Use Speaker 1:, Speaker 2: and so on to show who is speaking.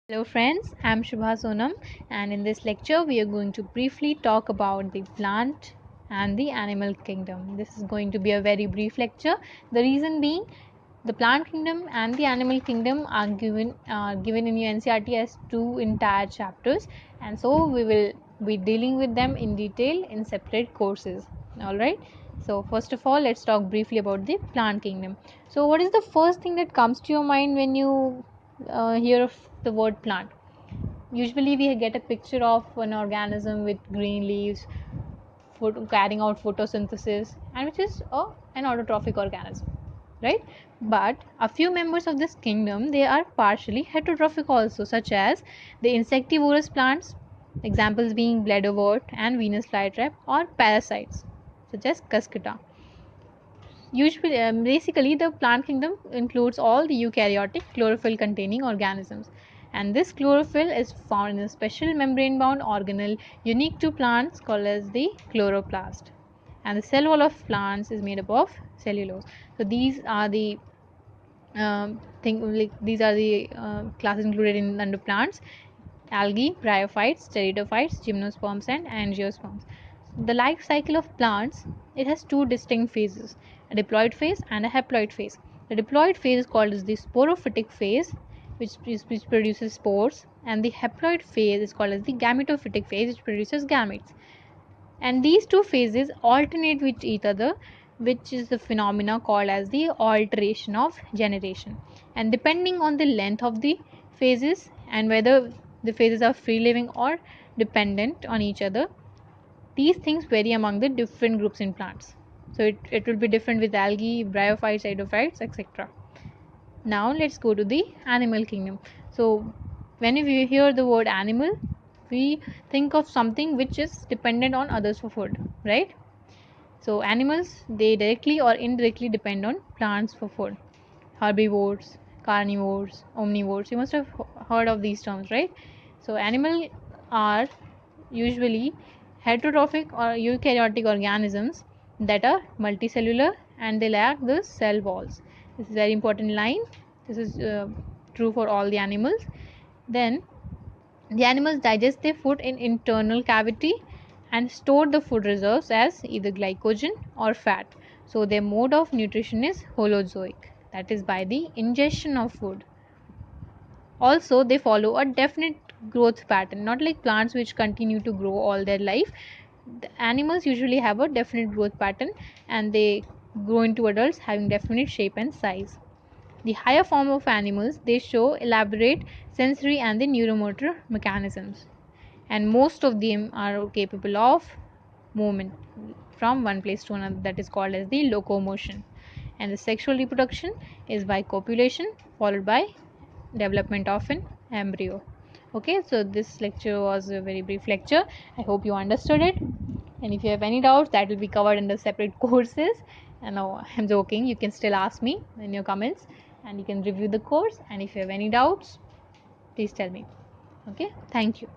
Speaker 1: Hello friends, I am Shubha Sonam and in this lecture we are going to briefly talk about the plant and the animal kingdom. This is going to be a very brief lecture. The reason being the plant kingdom and the animal kingdom are given in your NCERT as two entire chapters, and so we will be dealing with them in detail in separate courses. Alright, so first of all let's talk briefly about the plant kingdom. So what is the first thing that comes to your mind when you hear of the word plant? Usually we get a picture of an organism with green leaves carrying out photosynthesis, and which is an autotrophic organism, right? But a few members of this kingdom, they are partially heterotrophic also, such as the insectivorous plants, examples being bladderwort and Venus flytrap, or parasites such as cuscuta. Usually, basically, the plant kingdom includes all the eukaryotic chlorophyll containing organisms, and this chlorophyll is found in a special membrane bound organelle unique to plants called as the chloroplast. And the cell wall of plants is made up of cellulose. So these are the classes included in under plants: algae, bryophytes, pteridophytes, gymnosperms, and angiosperms. The life cycle of plants, it has two distinct phases: a diploid phase and a haploid phase. The diploid phase is called as the sporophytic phase, which produces spores, and the haploid phase is called as the gametophytic phase, which produces gametes. And these two phases alternate with each other, which is the phenomena called as the alteration of generation. And depending on the length of the phases and whether the phases are free living or dependent on each other, these things vary among the different groups in plants. So it will be different with algae, bryophytes, pteridophytes, etc. Now let's go to the animal kingdom. So when we hear the word animal, we think of something which is dependent on others for food, right? So animals, they directly or indirectly depend on plants for food. Herbivores, carnivores, omnivores, you must have heard of these terms, right? So animals are usually heterotrophic or eukaryotic organisms that are multicellular, and they lack the cell walls. This is a very important line. This is true for all the animals. Then the animals digest their food in internal cavity and store the food reserves as either glycogen or fat. So their mode of nutrition is holozoic, that is by the ingestion of food. Also, they follow a definite growth pattern, not like plants which continue to grow all their life. The animals usually have a definite growth pattern, and they grow into adults having definite shape and size. The higher form of animals, they show elaborate sensory and the neuromotor mechanisms, and most of them are capable of movement from one place to another, that is called as the locomotion. And the sexual reproduction is by copulation followed by development of an embryo. Okay, so this lecture was a very brief lecture. I hope you understood it, and if you have any doubts, that will be covered in the separate courses. And no, I'm joking, you can still ask me in your comments, and you can review the course, and if you have any doubts, please tell me. Okay, thank you.